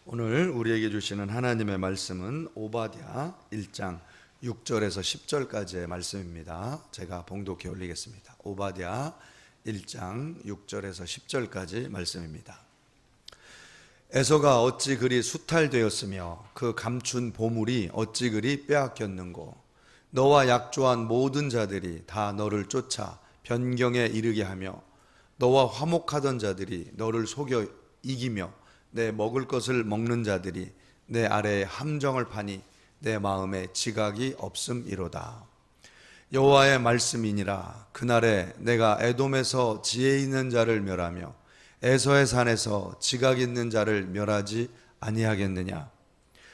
오늘 우리에게 주시는 하나님의 말씀은 오바댜 1장 6절에서 10절까지의 말씀입니다. 제가 봉독해 올리겠습니다. 오바댜 1장 6절에서 10절까지 말씀입니다. 에서가 어찌 그리 수탈되었으며 그 감춘 보물이 어찌 그리 빼앗겼는고. 너와 약조한 모든 자들이 다 너를 쫓아 변경에 이르게 하며 너와 화목하던 자들이 너를 속여 이기며 내 먹을 것을 먹는 자들이 내 아래에 함정을 파니 내 마음에 지각이 없음이로다. 여호와의 말씀이니라. 그날에 내가 에돔에서 지혜 있는 자를 멸하며 에서의 산에서 지각 있는 자를 멸하지 아니하겠느냐.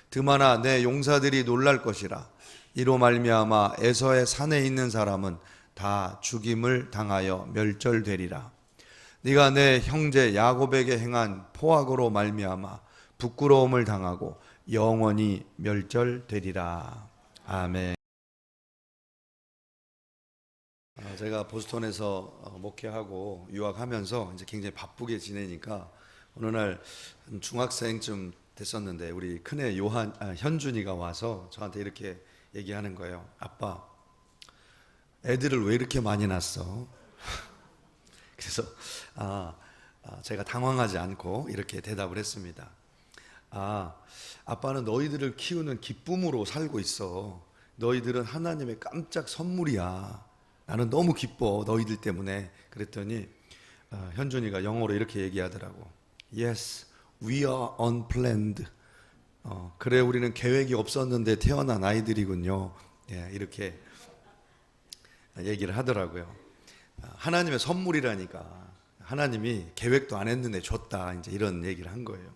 드마나 내 용사들이 놀랄 것이라. 이로 말미암아 에서의 산에 있는 사람은 다 죽임을 당하여 멸절되리라. 네가 내 형제 야곱에게 행한 포악으로 말미암아 부끄러움을 당하고 영원히 멸절되리라. 아멘. 제가 보스턴에서 목회하고 유학하면서 이제 굉장히 바쁘게 지내니까 어느 날 중학생쯤 됐었는데 우리 큰애 현준이가 와서 저한테 이렇게 얘기하는 거예요. 아빠, 애들을 왜 이렇게 많이 낳았어? 그래서 제가 당황하지 않고 이렇게 대답을 했습니다. 아빠는 너희들을 키우는 기쁨으로 살고 있어. 너희들은 하나님의 깜짝 선물이야. 나는 너무 기뻐 너희들 때문에. 그랬더니 현준이가 영어로 이렇게 얘기하더라고. Yes, we are unplanned. 그래, 우리는 계획이 없었는데 태어난 아이들이군요. 예, 이렇게 얘기를 하더라고요. 하나님의 선물이라니까. 하나님이 계획도 안 했는데 줬다. 이제 이런 얘기를 한 거예요.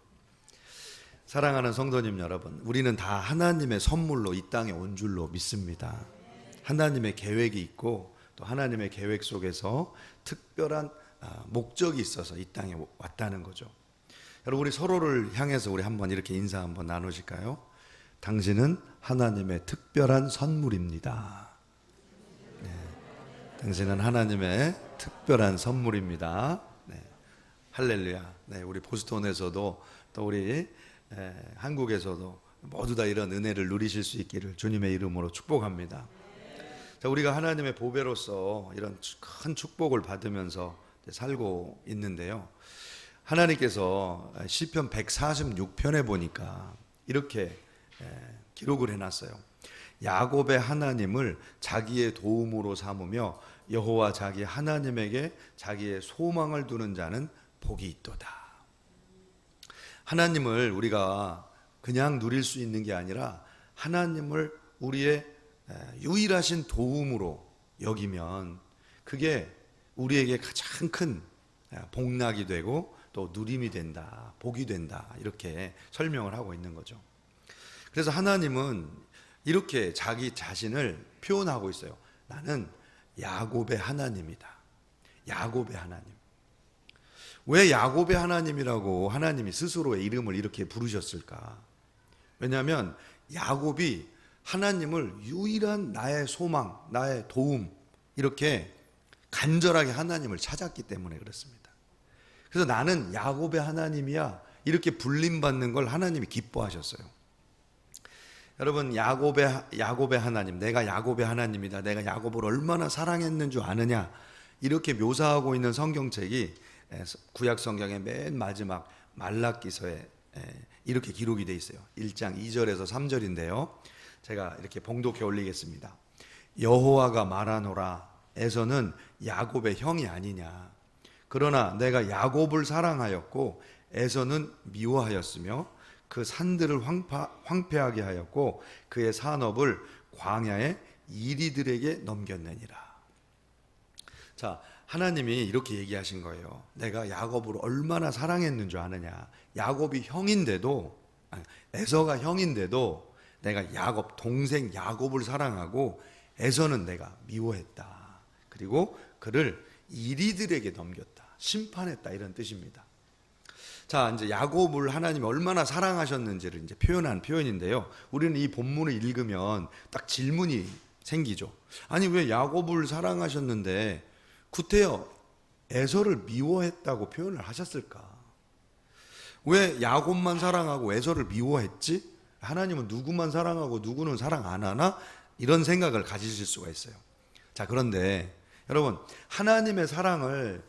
사랑하는 성도님 여러분, 우리는 다 하나님의 선물로 이 땅에 온 줄로 믿습니다. 하나님의 계획이 있고 또 하나님의 계획 속에서 특별한 목적이 있어서 이 땅에 왔다는 거죠. 여러분, 우리 서로를 향해서 우리 한번 이렇게 인사 한번 나누실까요? 당신은 하나님의 특별한 선물입니다. 당신은 하나님의 특별한 선물입니다. 네. 할렐루야. 네, 우리 보스턴에서도 또 우리 한국에서도 모두 다 이런 은혜를 누리실 수 있기를 주님의 이름으로 축복합니다. 자, 우리가 하나님의 보배로서 이런 큰 축복을 받으면서 살고 있는데요. 하나님께서 시편 146편에 보니까 이렇게 기록을 해놨어요. 야곱의 하나님을 자기의 도움으로 삼으며 여호와 자기 하나님에게 자기의 소망을 두는 자는 복이 있도다. 하나님을 우리가 그냥 누릴 수 있는 게 아니라 하나님을 우리의 유일하신 도움으로 여기면 그게 우리에게 가장 큰 복락이 되고 또 누림이 된다, 복이 된다, 이렇게 설명을 하고 있는 거죠. 그래서 하나님은 이렇게 자기 자신을 표현하고 있어요. 나는 야곱의 하나님이다. 야곱의 하나님. 왜 야곱의 하나님이라고 하나님이 스스로의 이름을 이렇게 부르셨을까? 왜냐하면 야곱이 하나님을 유일한 나의 소망, 나의 도움, 이렇게 간절하게 하나님을 찾았기 때문에 그렇습니다. 그래서 나는 야곱의 하나님이야, 이렇게 불림받는 걸 하나님이 기뻐하셨어요. 여러분, 야곱의 하나님, 내가 야곱의 하나님이다, 내가 야곱을 얼마나 사랑했는 줄 아느냐, 이렇게 묘사하고 있는 성경책이 구약 성경의 맨 마지막 말라기서에 이렇게 기록이 되어 있어요. 1장 2절에서 3절인데요. 제가 이렇게 봉독해 올리겠습니다. 여호와가 말하노라. 에서는 야곱의 형이 아니냐. 그러나 내가 야곱을 사랑하였고 에서는 미워하였으며 그 산들을 황폐하게 하였고 그의 산업을 광야의 이리들에게 넘겼느니라. 자, 하나님이 이렇게 얘기하신 거예요. 내가 야곱을 얼마나 사랑했는 줄 아느냐. 야곱이 형인데도, 에서가 형인데도 내가 야곱, 동생 야곱을 사랑하고 에서는 내가 미워했다. 그리고 그를 이리들에게 넘겼다, 심판했다, 이런 뜻입니다. 자, 이제 야곱을 하나님이 얼마나 사랑하셨는지를 이제 표현한 표현인데요. 우리는 이 본문을 읽으면 딱 질문이 생기죠. 아니, 왜 야곱을 사랑하셨는데 구태여 에서를 미워했다고 표현을 하셨을까? 왜 야곱만 사랑하고 에서를 미워했지? 하나님은 누구만 사랑하고 누구는 사랑 안 하나? 이런 생각을 가지실 수가 있어요. 자, 그런데 여러분, 하나님의 사랑을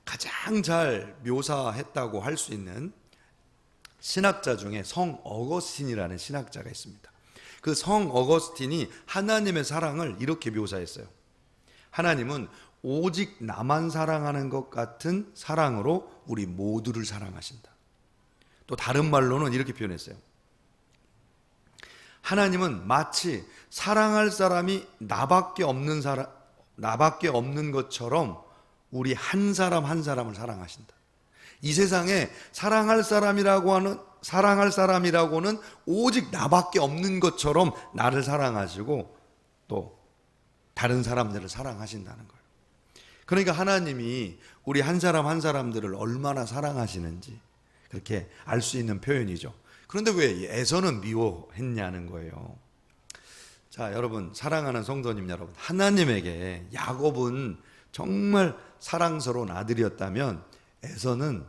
가장 잘 묘사했다고 할 수 있는 신학자 중에 성 어거스틴이라는 신학자가 있습니다. 그 성 어거스틴이 하나님의 사랑을 이렇게 묘사했어요. 하나님은 오직 나만 사랑하는 것 같은 사랑으로 우리 모두를 사랑하신다. 또 다른 말로는 이렇게 표현했어요. 하나님은 마치 사랑할 사람이 나밖에 없는 것처럼 우리 한 사람 한 사람을 사랑하신다. 이 세상에 사랑할 사람이라고는 오직 나밖에 없는 것처럼 나를 사랑하시고 또 다른 사람들을 사랑하신다는 거예요. 그러니까 하나님이 우리 한 사람 한 사람들을 얼마나 사랑하시는지 그렇게 알 수 있는 표현이죠. 그런데 왜 에서는 미워했냐는 거예요. 자, 여러분, 사랑하는 성도님 여러분, 하나님에게 야곱은 정말 사랑스러운 아들이었다면 에서는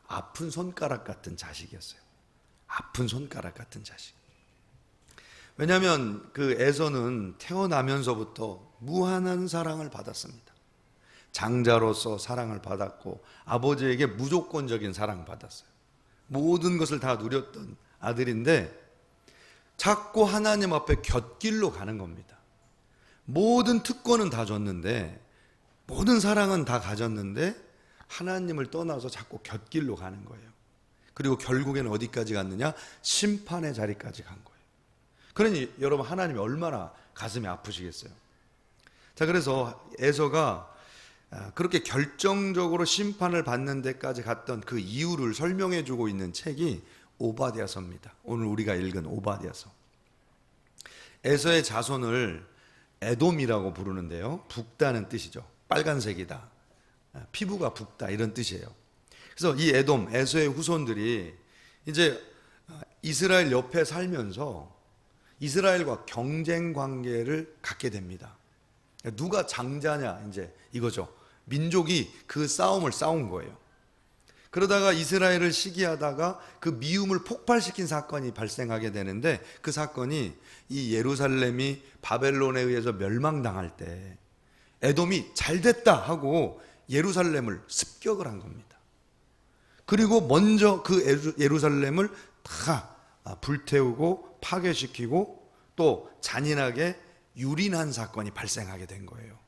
아픈 손가락 같은 자식이었어요. 아픈 손가락 같은 자식. 왜냐하면 그 에서는 태어나면서부터 무한한 사랑을 받았습니다. 장자로서 사랑을 받았고 아버지에게 무조건적인 사랑을 받았어요. 모든 것을 다 누렸던 아들인데 자꾸 하나님 앞에 곁길로 가는 겁니다. 모든 특권은 다 줬는데, 모든 사랑은 다 가졌는데 하나님을 떠나서 자꾸 곁길로 가는 거예요. 그리고 결국에는 어디까지 갔느냐? 심판의 자리까지 간 거예요. 그러니 여러분, 하나님이 얼마나 가슴이 아프시겠어요. 자, 그래서 에서가 그렇게 결정적으로 심판을 받는 데까지 갔던 그 이유를 설명해 주고 있는 책이 오바댜서입니다. 오늘 우리가 읽은 오바댜서. 에서의 자손을 에돔이라고 부르는데요, 붓다는 뜻이죠. 빨간색이다, 피부가 붓다, 이런 뜻이에요. 그래서 이 에돔, 에서의 후손들이 이제 이스라엘 옆에 살면서 이스라엘과 경쟁 관계를 갖게 됩니다. 누가 장자냐, 이제 이거죠. 민족이 그 싸움을 싸운 거예요. 그러다가 이스라엘을 시기하다가 그 미움을 폭발시킨 사건이 발생하게 되는데, 그 사건이 이 예루살렘이 바벨론에 의해서 멸망당할 때 에돔이 잘됐다 하고 예루살렘을 습격을 한 겁니다. 그리고 먼저 그 예루살렘을 다 불태우고 파괴시키고 또 잔인하게 유린한 사건이 발생하게 된 거예요.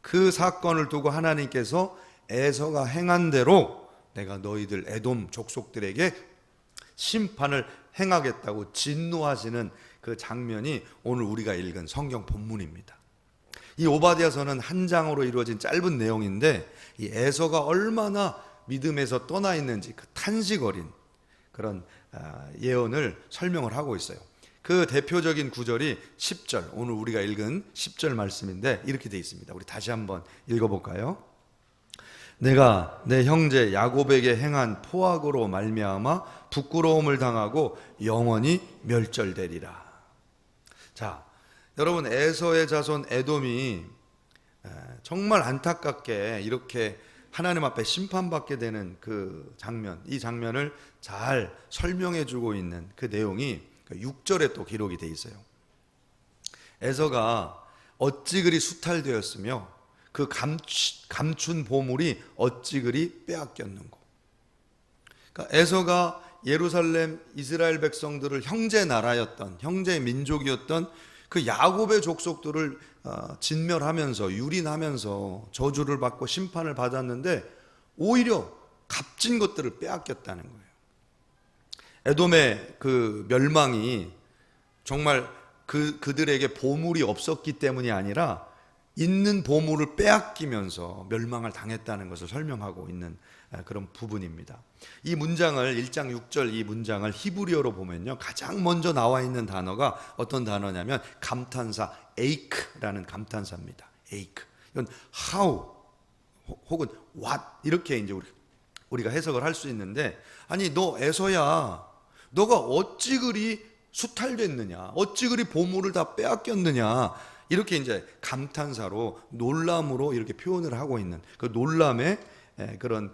그 사건을 두고 하나님께서 에서가 행한 대로 내가 너희들 에돔 족속들에게 심판을 행하겠다고 진노하시는 그 장면이 오늘 우리가 읽은 성경 본문입니다. 이 오바댜서는 한 장으로 이루어진 짧은 내용인데, 이 에서가 얼마나 믿음에서 떠나 있는지 그 탄식 어린 그런 예언을 설명을 하고 있어요. 그 대표적인 구절이 10절, 오늘 우리가 읽은 10절 말씀인데 이렇게 되어 있습니다. 우리 다시 한번 읽어볼까요? 내가 내 형제 야곱에게 행한 포악으로 말미암아 부끄러움을 당하고 영원히 멸절되리라. 자, 여러분, 에서의 자손 에돔이 정말 안타깝게 이렇게 하나님 앞에 심판받게 되는 그 장면, 이 장면을 잘 설명해 주고 있는 그 내용이 6절에 또 기록이 되어 있어요. 에서가 어찌 그리 수탈되었으며 그 감춘 보물이 어찌 그리 빼앗겼는고. 그러니까 에서가 예루살렘 이스라엘 백성들을 형제 나라였던, 형제 민족이었던 그 야곱의 족속들을 진멸하면서 유린하면서 저주를 받고 심판을 받았는데 오히려 값진 것들을 빼앗겼다는 거예요. 에돔의 그 멸망이 정말 그들에게 보물이 없었기 때문이 아니라 있는 보물을 빼앗기면서 멸망을 당했다는 것을 설명하고 있는 그런 부분입니다. 이 문장을 1장 6절 이 문장을 히브리어로 보면요, 가장 먼저 나와 있는 단어가 어떤 단어냐면 감탄사 에이크라는 감탄사입니다. 에이크. 이건 how 혹은 what 이렇게 이제 우리가 해석을 할 수 있는데, 아니 너 에서야, 너가 어찌 그리 수탈됐느냐, 어찌 그리 보물을 다 빼앗겼느냐, 이렇게 이제 감탄사로 놀람으로 이렇게 표현을 하고 있는 그 놀람의 그런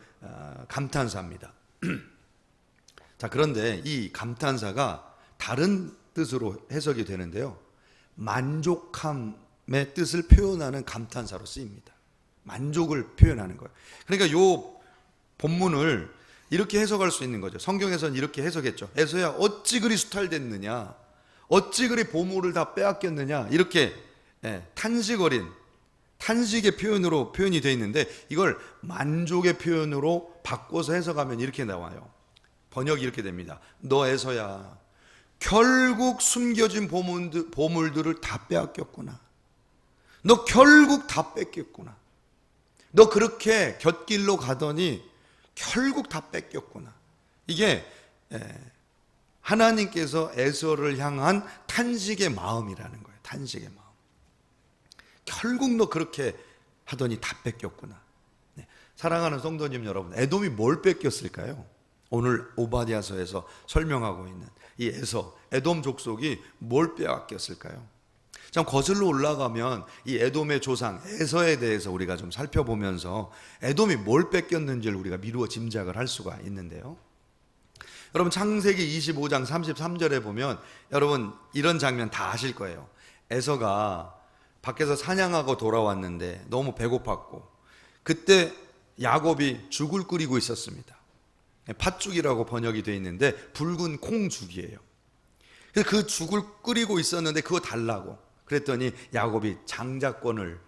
감탄사입니다. 자, 그런데 이 감탄사가 다른 뜻으로 해석이 되는데요. 만족함의 뜻을 표현하는 감탄사로 쓰입니다. 만족을 표현하는 거예요. 그러니까 요 본문을 이렇게 해석할 수 있는 거죠. 성경에서는 이렇게 해석했죠. 에서야 어찌 그리 수탈됐느냐, 어찌 그리 보물을 다 빼앗겼느냐, 이렇게 탄식어린 탄식의 표현으로 표현이 되어 있는데, 이걸 만족의 표현으로 바꿔서 해석하면 이렇게 나와요. 번역이 이렇게 됩니다. 너 에서야 결국 숨겨진 보물들을 다 빼앗겼구나. 너 결국 다 뺏겼구나. 너 그렇게 곁길로 가더니 결국 다 뺏겼구나. 이게 하나님께서 에서를 향한 탄식의 마음이라는 거예요. 탄식의 마음. 결국 너 그렇게 하더니 다 뺏겼구나. 사랑하는 성도님 여러분, 에돔이 뭘 뺏겼을까요? 오늘 오바댜서에서 설명하고 있는 이 에돔 족속이 뭘 빼앗겼을까요? 참 거슬러 올라가면 이 에돔의 조상 에서에 대해서 우리가 좀 살펴보면서 에돔이 뭘 뺏겼는지를 우리가 미루어 짐작을 할 수가 있는데요. 여러분, 창세기 25장 33절에 보면 여러분 이런 장면 다 아실 거예요. 에서가 밖에서 사냥하고 돌아왔는데 너무 배고팠고, 그때 야곱이 죽을 끓이고 있었습니다. 팥죽이라고 번역이 되어 있는데 붉은 콩죽이에요. 그래서 그 죽을 끓이고 있었는데 그거 달라고 그랬더니 야곱이 장자권을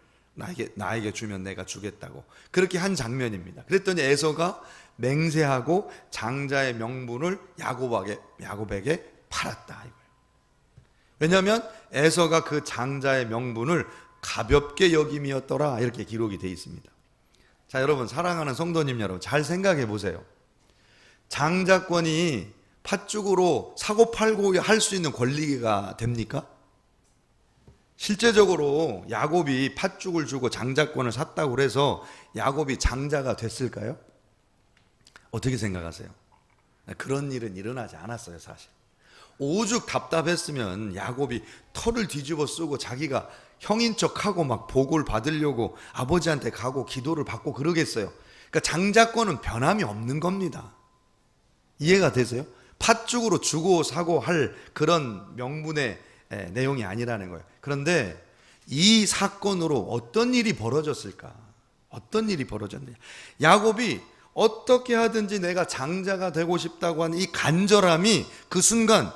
나에게 주면 내가 주겠다고 그렇게 한 장면입니다. 그랬더니 에서가 맹세하고 장자의 명분을 야곱에게 팔았다 이거예요. 왜냐하면 에서가 그 장자의 명분을 가볍게 여김이었더라, 이렇게 기록이 되어 있습니다. 자, 여러분, 사랑하는 성도님 여러분, 잘 생각해 보세요. 장자권이 팥죽으로 사고 팔고 할 수 있는 권리가 됩니까? 실제적으로 야곱이 팥죽을 주고 장자권을 샀다고 해서 야곱이 장자가 됐을까요? 어떻게 생각하세요? 그런 일은 일어나지 않았어요. 사실 오죽 답답했으면 야곱이 털을 뒤집어 쓰고 자기가 형인 척하고 막 복을 받으려고 아버지한테 가고 기도를 받고 그러겠어요. 그러니까 장자권은 변함이 없는 겁니다. 이해가 되세요? 팥죽으로 주고 사고 할 그런 명분의 내용이 아니라는 거예요. 그런데 이 사건으로 어떤 일이 벌어졌을까? 어떤 일이 벌어졌느냐? 야곱이 어떻게 하든지 내가 장자가 되고 싶다고 하는 이 간절함이 그 순간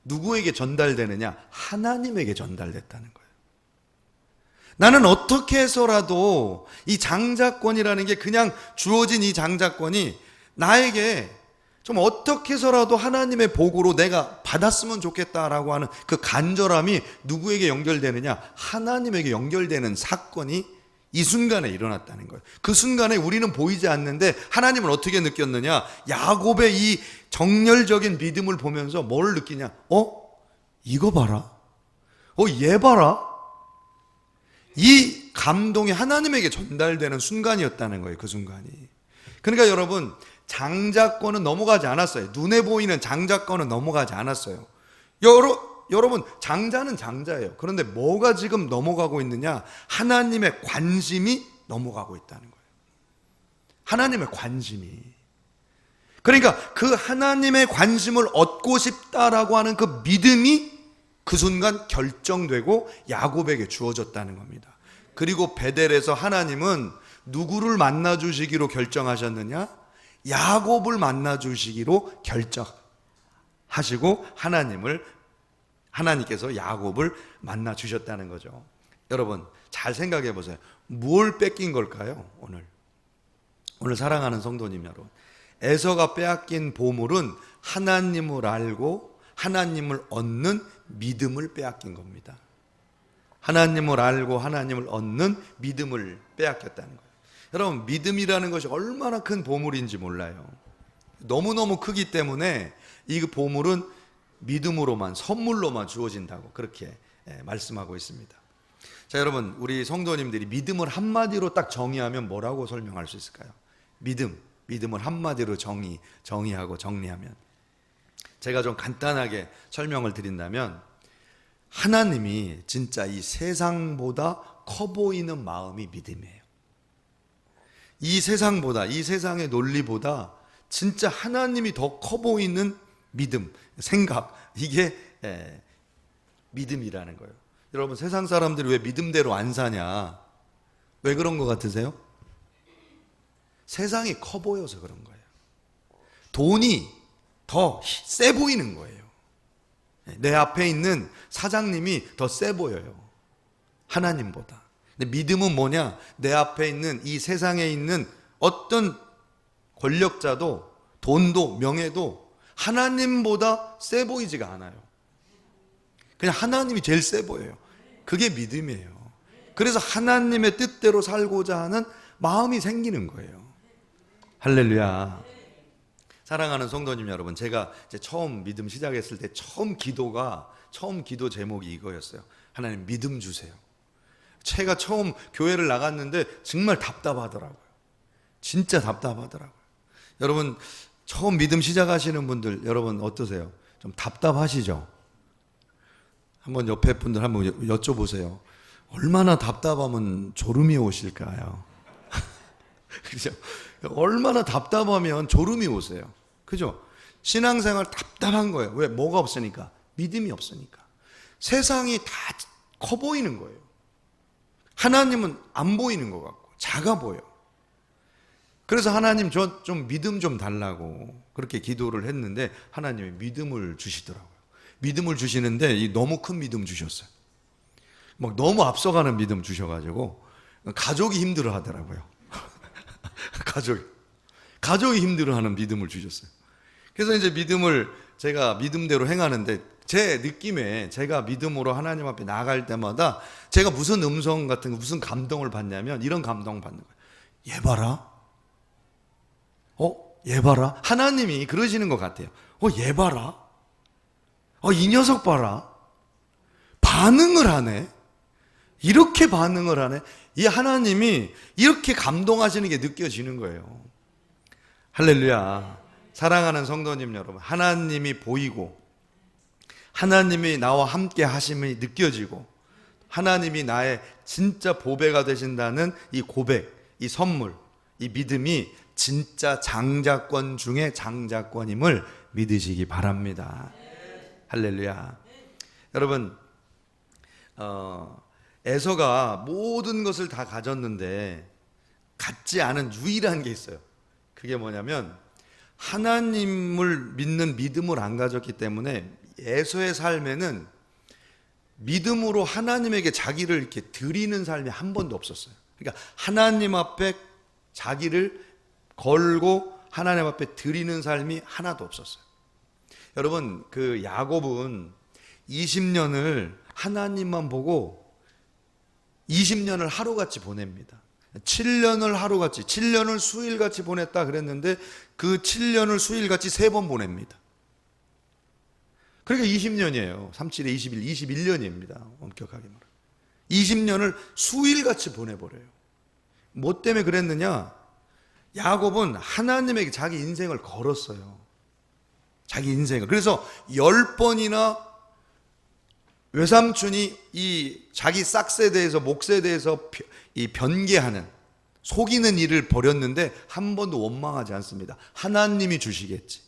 누구에게 전달되느냐? 하나님에게 전달됐다는 거예요. 나는 어떻게 해서라도 이 장자권이라는 게 그냥 주어진 이 장자권이 나에게 좀 어떻게 해서라도 하나님의 복으로 내가 받았으면 좋겠다라고 하는 그 간절함이 누구에게 연결되느냐? 하나님에게 연결되는 사건이 이 순간에 일어났다는 거예요. 그 순간에 우리는 보이지 않는데 하나님은 어떻게 느꼈느냐? 야곱의 이 정열적인 믿음을 보면서 뭘 느끼냐? 이거 봐라. 얘 봐라. 이 감동이 하나님에게 전달되는 순간이었다는 거예요. 그 순간이. 그러니까 여러분, 장자권은 넘어가지 않았어요. 눈에 보이는 장자권은 넘어가지 않았어요. 여러분, 장자는 장자예요. 그런데 뭐가 지금 넘어가고 있느냐? 하나님의 관심이 넘어가고 있다는 거예요. 하나님의 관심이. 그러니까 그 하나님의 관심을 얻고 싶다라고 하는 그 믿음이 그 순간 결정되고 야곱에게 주어졌다는 겁니다. 그리고 베델에서 하나님은 누구를 만나 주시기로 결정하셨느냐? 야곱을 만나 주시기로 결정하시고 하나님께서 야곱을 만나 주셨다는 거죠. 여러분, 잘 생각해 보세요. 뭘 뺏긴 걸까요? 오늘 사랑하는 성도님 여러분, 에서가 빼앗긴 보물은 하나님을 알고 하나님을 얻는 믿음을 빼앗긴 겁니다. 하나님을 알고 하나님을 얻는 믿음을 빼앗겼다는 거예요. 여러분, 믿음이라는 것이 얼마나 큰 보물인지 몰라요. 너무너무 크기 때문에 이 보물은 믿음으로만, 선물로만 주어진다고 그렇게 말씀하고 있습니다. 자, 여러분, 우리 성도님들이 믿음을 한마디로 딱 정의하면 뭐라고 설명할 수 있을까요? 믿음을 한마디로 정의하고 정리하면, 제가 좀 간단하게 설명을 드린다면, 하나님이 진짜 이 세상보다 커 보이는 마음이 믿음이에요. 이 세상보다, 이 세상의 논리보다 진짜 하나님이 더 커 보이는 믿음, 생각, 이게 믿음이라는 거예요. 여러분, 세상 사람들이 왜 믿음대로 안 사냐? 왜 그런 것 같으세요? 세상이 커 보여서 그런 거예요. 돈이 더 세 보이는 거예요. 내 앞에 있는 사장님이 더 세 보여요, 하나님보다. 근데 믿음은 뭐냐? 내 앞에 있는 이 세상에 있는 어떤 권력자도 돈도 명예도 하나님보다 세 보이지가 않아요. 그냥 하나님이 제일 세 보여요. 그게 믿음이에요. 그래서 하나님의 뜻대로 살고자 하는 마음이 생기는 거예요. 할렐루야. 사랑하는 성도님 여러분, 제가 이제 처음 믿음 시작했을 때 처음 기도 제목이 이거였어요. 하나님 믿음 주세요. 제가 처음 교회를 나갔는데 정말 답답하더라고요. 진짜 답답하더라고요. 여러분, 처음 믿음 시작하시는 분들 여러분 어떠세요? 좀 답답하시죠? 한번 옆에 분들 한번 여쭤보세요. 얼마나 답답하면 졸음이 오실까요? 그죠? 얼마나 답답하면 졸음이 오세요. 그죠? 신앙생활 답답한 거예요. 왜? 뭐가 없으니까? 믿음이 없으니까. 세상이 다 커 보이는 거예요. 하나님은 안 보이는 것 같고 작아 보여. 그래서 하나님 저 좀 믿음 좀 달라고 그렇게 기도를 했는데 하나님이 믿음을 주시더라고요. 믿음을 주시는데 너무 큰 믿음 주셨어요. 막 너무 앞서가는 믿음 주셔가지고 가족이 힘들어 하더라고요. 가족이 힘들어하는 믿음을 주셨어요. 그래서 이제 믿음을 제가 믿음대로 행하는데 제 느낌에 제가 믿음으로 하나님 앞에 나아갈 때마다 제가 무슨 음성 같은 거, 무슨 감동을 받냐면 이런 감동 받는 거예요. 얘 봐라. 얘 봐라. 하나님이 그러시는 것 같아요. 얘 봐라. 이 녀석 봐라. 반응을 하네. 이렇게 반응을 하네. 이 하나님이 이렇게 감동하시는 게 느껴지는 거예요. 할렐루야. 사랑하는 성도님 여러분, 하나님이 보이고 하나님이 나와 함께 하심이 느껴지고 하나님이 나의 진짜 보배가 되신다는 이 고백, 이 선물, 이 믿음이 진짜 장자권 중에 장자권임을 믿으시기 바랍니다. 할렐루야. 여러분, 에서가 모든 것을 다 가졌는데 갖지 않은 유일한 게 있어요. 그게 뭐냐면 하나님을 믿는 믿음을 안 가졌기 때문에 에서의 삶에는 믿음으로 하나님에게 자기를 이렇게 드리는 삶이 한 번도 없었어요. 그러니까 하나님 앞에 자기를 걸고 하나님 앞에 드리는 삶이 하나도 없었어요. 여러분, 그 야곱은 20년을 하나님만 보고 20년을 하루같이 보냅니다. 7년을 하루같이, 7년을 수일같이 보냈다 그랬는데 그 7년을 수일같이 3번 보냅니다. 그러니까 20년이에요. 37에 21, 21년입니다. 엄격하게 말하면. 20년을 수일같이 보내버려요. 뭐 때문에 그랬느냐? 야곱은 하나님에게 자기 인생을 걸었어요. 자기 인생을. 그래서 10번이나 외삼촌이 이 자기 싹스에 대해서 몫에 대해서 이 변개하는 속이는 일을 벌였는데 한 번도 원망하지 않습니다. 하나님이 주시겠지.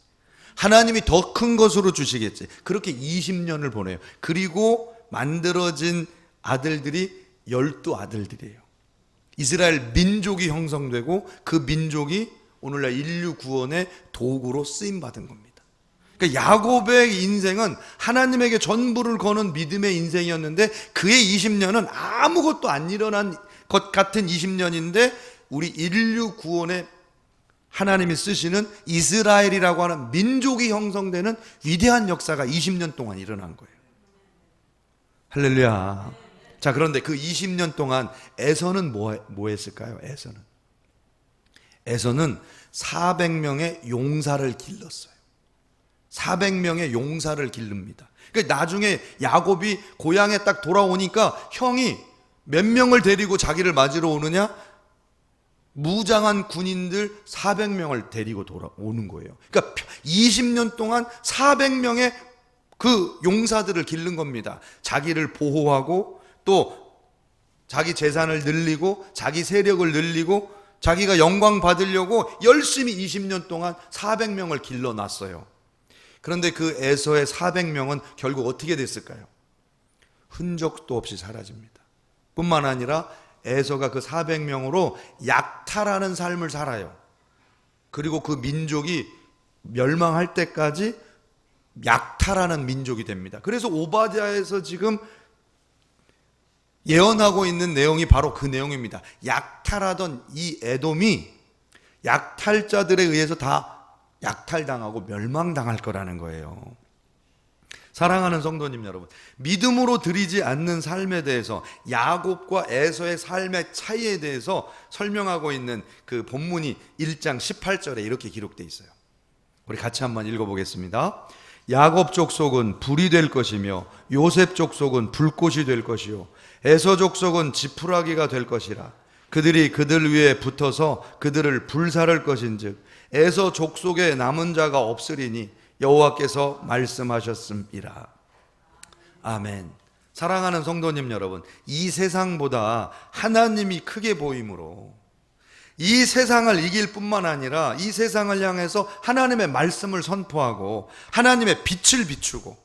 하나님이 더 큰 것으로 주시겠지. 그렇게 20년을 보내요. 그리고 만들어진 아들들이 12아들들이에요. 이스라엘 민족이 형성되고 그 민족이 오늘날 인류 구원의 도구로 쓰임받은 겁니다. 그러니까 야곱의 인생은 하나님에게 전부를 거는 믿음의 인생이었는데 그의 20년은 아무것도 안 일어난 것 같은 20년인데 우리 인류 구원의 하나님이 쓰시는 이스라엘이라고 하는 민족이 형성되는 위대한 역사가 20년 동안 일어난 거예요. 할렐루야. 자, 그런데 그 20년 동안 에서는 뭐 했을까요? 에서는 400명의 용사를 길렀어요. 400명의 용사를 기릅니다. 그러니까 나중에 야곱이 고향에 딱 돌아오니까 형이 몇 명을 데리고 자기를 맞으러 오느냐? 무장한 군인들 400명을 데리고 돌아오는 거예요. 그러니까 20년 동안 400명의 그 용사들을 기른 겁니다. 자기를 보호하고 또 자기 재산을 늘리고 자기 세력을 늘리고 자기가 영광 받으려고 열심히 20년 동안 400명을 길러놨어요. 그런데 그 에서의 400명은 결국 어떻게 됐을까요? 흔적도 없이 사라집니다. 뿐만 아니라 에서가 그 400명으로 약탈하는 삶을 살아요. 그리고 그 민족이 멸망할 때까지 약탈하는 민족이 됩니다. 그래서 오바댜에서 지금 예언하고 있는 내용이 바로 그 내용입니다. 약탈하던 이 에돔이 약탈자들에 의해서 다 약탈당하고 멸망당할 거라는 거예요. 사랑하는 성도님 여러분, 믿음으로 드리지 않는 삶에 대해서, 야곱과 에서의 삶의 차이에 대해서 설명하고 있는 그 본문이 1장 18절에 이렇게 기록되어 있어요. 우리 같이 한번 읽어보겠습니다. 야곱 족속은 불이 될 것이며 요셉 족속은 불꽃이 될 것이요 에서 족속은 지푸라기가 될 것이라. 그들이 그들 위에 붙어서 그들을 불사를 것인즉 에서 족속에 남은 자가 없으리니 여호와께서 말씀하셨음이라. 아멘. 사랑하는 성도님 여러분, 이 세상보다 하나님이 크게 보이므로 이 세상을 이길 뿐만 아니라 이 세상을 향해서 하나님의 말씀을 선포하고 하나님의 빛을 비추고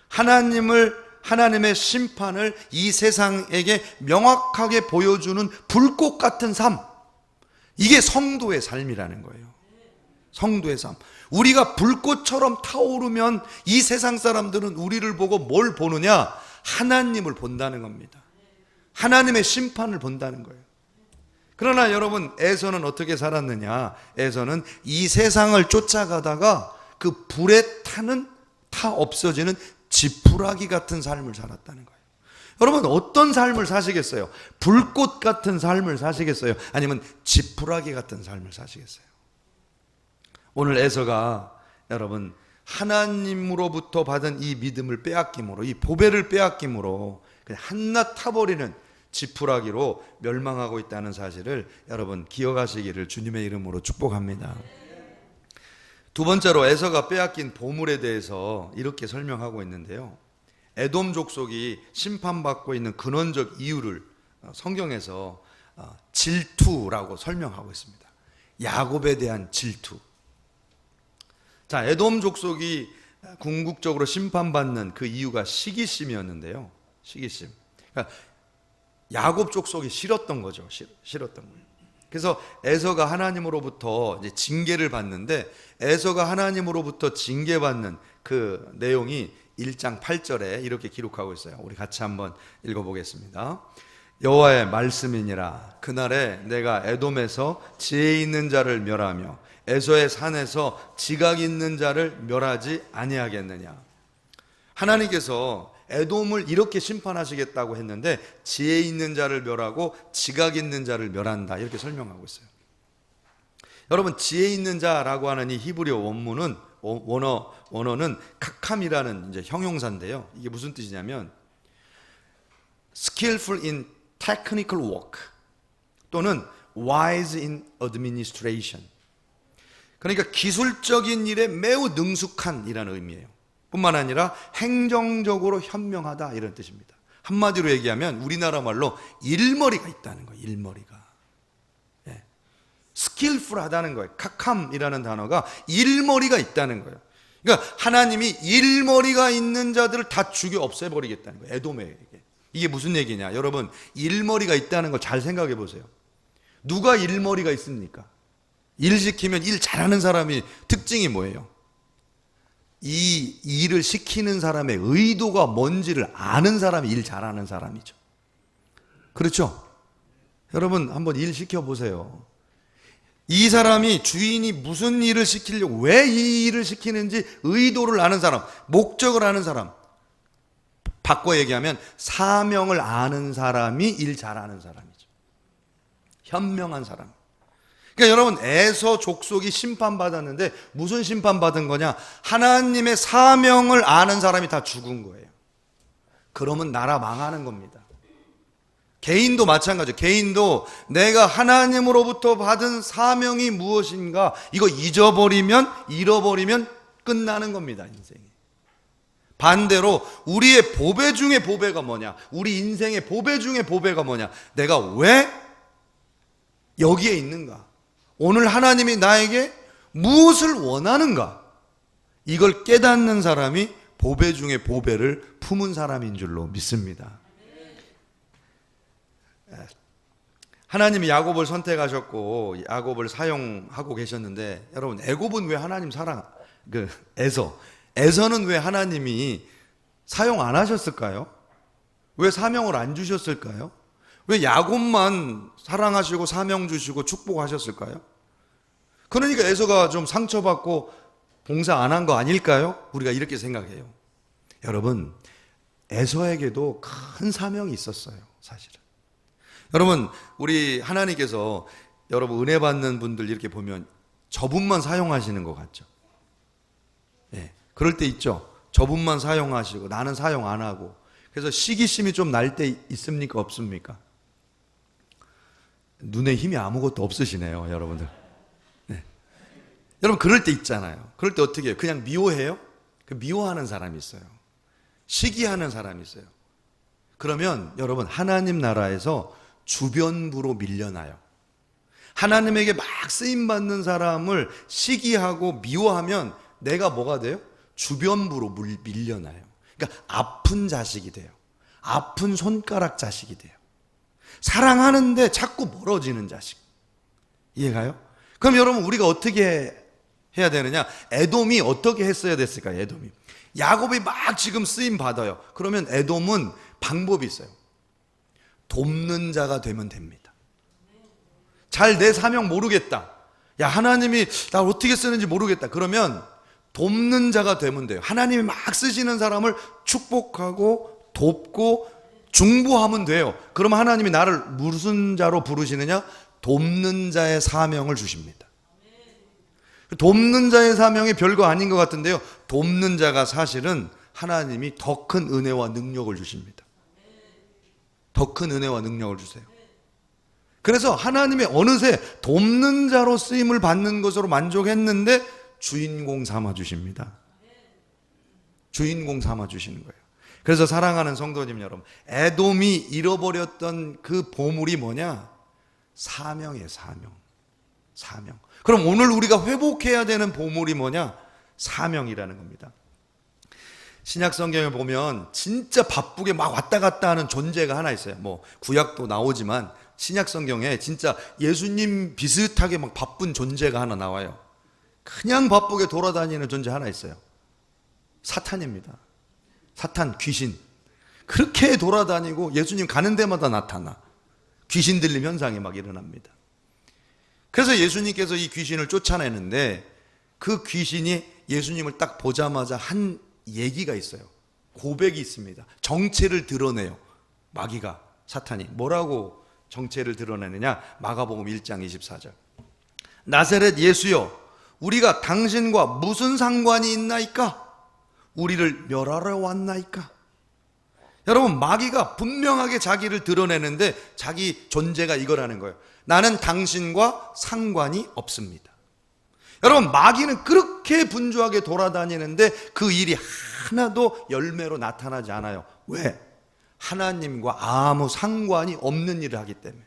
하나님의 심판을 이 세상에게 명확하게 보여주는 불꽃 같은 삶, 이게 성도의 삶이라는 거예요. 성도의 삶. 우리가 불꽃처럼 타오르면 이 세상 사람들은 우리를 보고 뭘 보느냐? 하나님을 본다는 겁니다. 하나님의 심판을 본다는 거예요. 그러나 여러분, 에서는 어떻게 살았느냐? 에서는 이 세상을 쫓아가다가 그 불에 타 없어지는 지푸라기 같은 삶을 살았다는 거예요. 여러분, 어떤 삶을 사시겠어요? 불꽃 같은 삶을 사시겠어요? 아니면 지푸라기 같은 삶을 사시겠어요? 오늘 에서가 여러분 하나님으로부터 받은 이 믿음을 빼앗김으로, 이 보배를 빼앗김으로 그냥 한낱 타버리는 지푸라기로 멸망하고 있다는 사실을 여러분 기억하시기를 주님의 이름으로 축복합니다. 두 번째로 에서가 빼앗긴 보물에 대해서 이렇게 설명하고 있는데요. 에돔 족속이 심판받고 있는 근원적 이유를 성경에서 질투라고 설명하고 있습니다. 야곱에 대한 질투. 자, 에돔 족속이 궁극적으로 심판받는 그 이유가 시기심이었는데요. 시기심. 그러니까 야곱 족속이 싫었던 거죠. 싫었던 거예요. 그래서 에서가 하나님으로부터 이제 징계를 받는데, 에서가 하나님으로부터 징계받는 그 내용이 1장 8절에 이렇게 기록하고 있어요. 우리 같이 한번 읽어보겠습니다. 여호와의 말씀이니라. 그날에 내가 에돔에서 지혜 있는 자를 멸하며 에서의 산에서 지각 있는 자를 멸하지 아니하겠느냐. 하나님께서 에돔을 이렇게 심판하시겠다고 했는데 지혜 있는 자를 멸하고 지각 있는 자를 멸한다, 이렇게 설명하고 있어요. 여러분, 지혜 있는 자라고 하는 이 히브리어 원문은 원어는 카캄이라는 이제 형용사인데요. 이게 무슨 뜻이냐면 skillful in technical work 또는 wise in administration. 그러니까 기술적인 일에 매우 능숙한 이라는 의미예요. 뿐만 아니라 행정적으로 현명하다, 이런 뜻입니다. 한마디로 얘기하면 우리나라 말로 일머리가 있다는 거예요. 일머리가. 예. skillful하다는 거예요. 카캄이라는 단어가 일머리가 있다는 거예요. 그러니까 하나님이 일머리가 있는 자들을 다 죽여 없애버리겠다는 거예요. 에돔에게. 이게 무슨 얘기냐? 여러분, 일머리가 있다는 걸 잘 생각해 보세요. 누가 일머리가 있습니까? 일 시키면 일 잘하는 사람이 특징이 뭐예요? 이 일을 시키는 사람의 의도가 뭔지를 아는 사람이 일 잘하는 사람이죠. 그렇죠? 여러분, 한번 일 시켜보세요. 이 사람이, 주인이 무슨 일을 시키려고, 왜 이 일을 시키는지 의도를 아는 사람, 목적을 아는 사람, 바꿔 얘기하면 사명을 아는 사람이 일 잘하는 사람이죠. 현명한 사람. 그러니까 여러분, 에서 족속이 심판받았는데 무슨 심판받은 거냐? 하나님의 사명을 아는 사람이 다 죽은 거예요. 그러면 나라 망하는 겁니다. 개인도 마찬가지예요. 개인도 내가 하나님으로부터 받은 사명이 무엇인가, 이거 잃어버리면 끝나는 겁니다, 인생이. 반대로 우리의 보배 중에 보배가 뭐냐? 우리 인생의 보배 중에 보배가 뭐냐? 내가 왜 여기에 있는가? 오늘 하나님이 나에게 무엇을 원하는가? 이걸 깨닫는 사람이 보배 중에 보배를 품은 사람인 줄로 믿습니다. 하나님이 야곱을 선택하셨고 야곱을 사용하고 계셨는데, 여러분, 애굽은 왜 하나님 에서는 왜 하나님이 사용 안 하셨을까요? 왜 사명을 안 주셨을까요? 왜 야곱만 사랑하시고 사명 주시고 축복하셨을까요? 그러니까 에서가 좀 상처받고 봉사 안 한 거 아닐까요? 우리가 이렇게 생각해요. 여러분, 에서에게도 큰 사명이 있었어요, 사실은. 여러분, 우리 하나님께서 여러분 은혜 받는 분들 이렇게 보면 저분만 사용하시는 것 같죠? 예, 그럴 때 있죠. 저분만 사용하시고 나는 사용 안 하고. 그래서 시기심이 좀 날 때 있습니까? 없습니까? 눈에 힘이 아무것도 없으시네요, 여러분들. 네. 여러분, 그럴 때 있잖아요. 그럴 때 어떻게 해요? 그냥 미워해요? 미워하는 사람이 있어요. 시기하는 사람이 있어요. 그러면 여러분, 하나님 나라에서 주변부로 밀려나요. 하나님에게 막 쓰임받는 사람을 시기하고 미워하면 내가 뭐가 돼요? 주변부로 밀려나요. 그러니까 아픈 자식이 돼요. 아픈 손가락 자식이 돼요. 사랑하는데 자꾸 멀어지는 자식. 이해가요? 그럼 여러분, 우리가 어떻게 해야 되느냐? 에돔이 어떻게 했어야 됐을까요? 에돔이 야곱이 막 지금 쓰임 받아요. 그러면 에돔은 방법이 있어요. 돕는 자가 되면 됩니다. 잘 내 사명 모르겠다. 야, 하나님이 나 어떻게 쓰는지 모르겠다. 그러면 돕는 자가 되면 돼요. 하나님이 막 쓰시는 사람을 축복하고 돕고 중보하면 돼요. 그러면 하나님이 나를 무슨 자로 부르시느냐? 돕는 자의 사명을 주십니다. 돕는 자의 사명이 별거 아닌 것 같은데요, 돕는 자가 사실은 하나님이 더 큰 은혜와 능력을 주십니다. 더 큰 은혜와 능력을 주세요. 그래서 하나님이 어느새 돕는 자로 쓰임을 받는 것으로 만족했는데 주인공 삼아 주십니다. 주인공 삼아 주시는 거예요. 그래서 사랑하는 성도님 여러분, 에돔이 잃어버렸던 그 보물이 뭐냐? 사명이에요. 사명. 그럼 오늘 우리가 회복해야 되는 보물이 뭐냐? 사명이라는 겁니다. 신약 성경에 보면 진짜 바쁘게 막 왔다 갔다 하는 존재가 하나 있어요. 뭐 구약도 나오지만 신약 성경에 진짜 예수님 비슷하게 막 바쁜 존재가 하나 나와요. 그냥 바쁘게 돌아다니는 존재 하나 있어요. 사탄입니다. 사탄, 귀신. 그렇게 돌아다니고 예수님 가는 데마다 나타나. 귀신 들림 현상이 막 일어납니다. 그래서 예수님께서 이 귀신을 쫓아내는데 그 귀신이 예수님을 딱 보자마자 한 얘기가 있어요. 고백이 있습니다. 정체를 드러내요. 마귀가, 사탄이. 뭐라고 정체를 드러내느냐? 마가복음 1장 24절. 나사렛 예수여, 우리가 당신과 무슨 상관이 있나이까? 우리를 멸하러 왔나이까? 여러분, 마귀가 분명하게 자기를 드러내는데 자기 존재가 이거라는 거예요. 나는 당신과 상관이 없습니다. 여러분, 마귀는 그렇게 분주하게 돌아다니는데 그 일이 하나도 열매로 나타나지 않아요. 왜? 하나님과 아무 상관이 없는 일을 하기 때문에.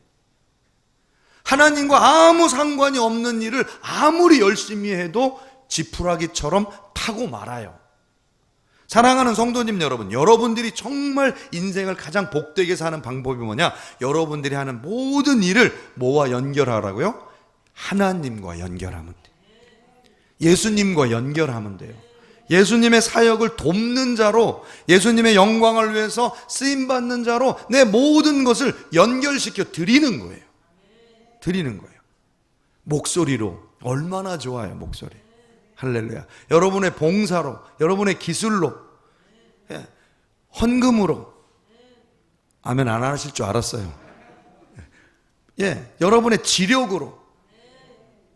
하나님과 아무 상관이 없는 일을 아무리 열심히 해도 지푸라기처럼 타고 말아요. 사랑하는 성도님 여러분, 여러분들이 정말 인생을 가장 복되게 사는 방법이 뭐냐? 여러분들이 하는 모든 일을 뭐와 연결하라고요? 하나님과 연결하면 돼요. 예수님과 연결하면 돼요. 예수님의 사역을 돕는 자로, 예수님의 영광을 위해서 쓰임받는 자로 내 모든 것을 연결시켜 드리는 거예요. 드리는 거예요. 목소리로. 얼마나 좋아요, 목소리. 할렐루야. 여러분의 봉사로, 여러분의 기술로, 헌금으로. 아멘 안 하실 줄 알았어요. 여러분의 지력으로.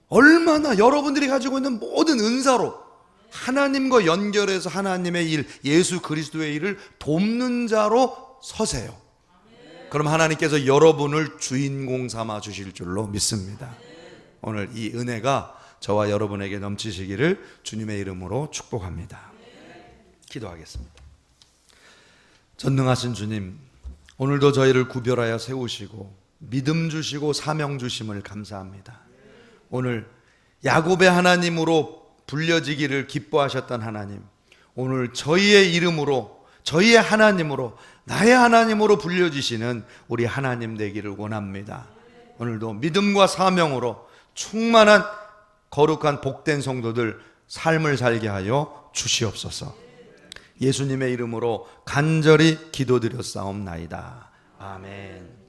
얼마나 여러분들이 가지고 있는 모든 은사로 하나님과 연결해서 하나님의 일, 예수 그리스도의 일을 돕는 자로 서세요. 그럼 하나님께서 여러분을 주인공 삼아 주실 줄로 믿습니다. 오늘 이 은혜가 저와 여러분에게 넘치시기를 주님의 이름으로 축복합니다. 기도하겠습니다. 전능하신 주님, 오늘도 저희를 구별하여 세우시고 믿음 주시고 사명 주심을 감사합니다. 오늘 야곱의 하나님으로 불려지기를 기뻐하셨던 하나님, 오늘 저희의 이름으로, 저희의 하나님으로, 나의 하나님으로 불려지시는 우리 하나님 되기를 원합니다. 오늘도 믿음과 사명으로 충만한 거룩한 복된 성도들 삶을 살게 하여 주시옵소서. 예수님의 이름으로 간절히 기도드렸사옵나이다. 아멘.